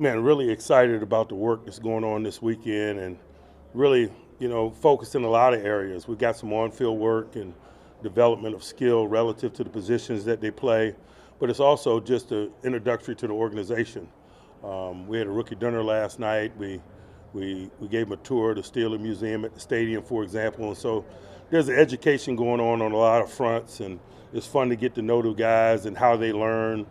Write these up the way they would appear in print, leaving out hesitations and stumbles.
Man, really excited about the work that's going on this weekend and really, focused in a lot of areas. We got some on-field work and development of skill relative to the positions that they play, but it's also just an introductory to the organization. We had a rookie dinner last night. We gave them a tour of the Steeler Museum at the stadium, for example, and so there's an education going on a lot of fronts, and it's fun to get to know the guys and how they learn,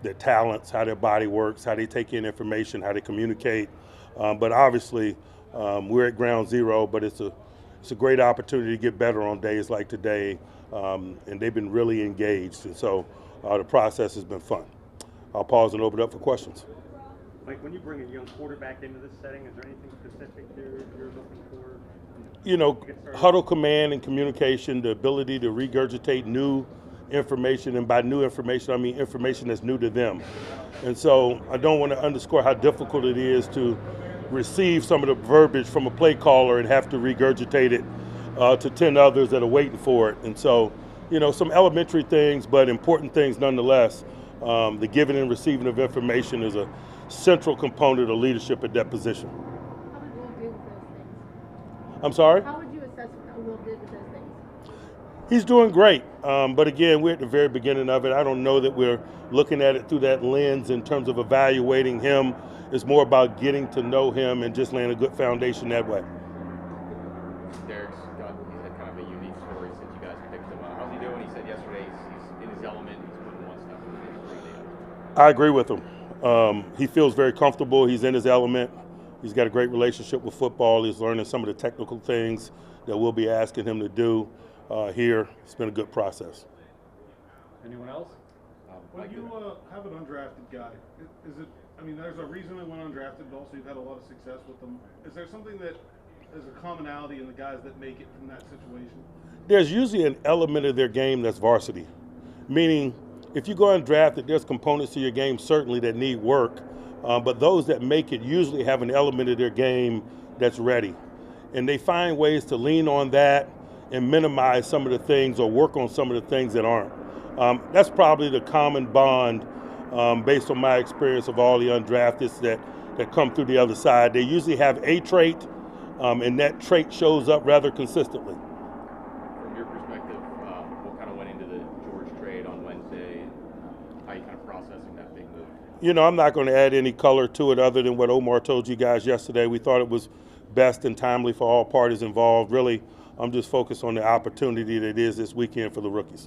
their talents, how their body works, how they take in information, how they communicate. But obviously, we're at ground zero, but it's a great opportunity to get better on days like today, and they've been really engaged, and so the process has been fun. I'll pause and open it up for questions. Mike, when you bring a young quarterback into this setting, is there anything specific you're looking for? Huddle command and communication, the ability to regurgitate new information, and by new information, I mean information that's new to them. And so I don't want to underscore how difficult it is to receive some of the verbiage from a play caller and have to regurgitate it to 10 others that are waiting for it. And so, some elementary things, but important things nonetheless. The giving and receiving of information is a central component of leadership at that position. How would Will do with those things? I'm sorry? How would you assess how Will did with those things? He's doing great, but again, we're at the very beginning of it. I don't know that we're looking at it through that lens in terms of evaluating him. It's more about getting to know him and just laying a good foundation that way. He's had kind of a unique story since you guys picked him up. How's he doing? He said yesterday he's in his element. He's putting one step in the I agree with him. He feels very comfortable. He's in his element. He's got a great relationship with football. He's learning some of the technical things that we'll be asking him to do here. It's been a good process. Anyone else? When you have an undrafted guy, is it? I mean, there's a reason they went undrafted, but also you've had a lot of success with them. Is there something that is a commonality in the guys that make it from that situation? There's usually an element of their game that's varsity, meaning if you go undrafted, there's components to your game certainly that need work, but those that make it usually have an element of their game that's ready. And they find ways to lean on that and minimize some of the things or work on some of the things that aren't. That's probably the common bond based on my experience of all the undrafteds that come through the other side. They usually have a trait, and that trait shows up rather consistently. From your perspective, what kind of went into the George trade on Wednesday, and how you kind of processing that big move? I'm not going to add any color to it other than what Omar told you guys yesterday. We thought it was best and timely for all parties involved. Really, I'm just focused on the opportunity that it is this weekend for the rookies.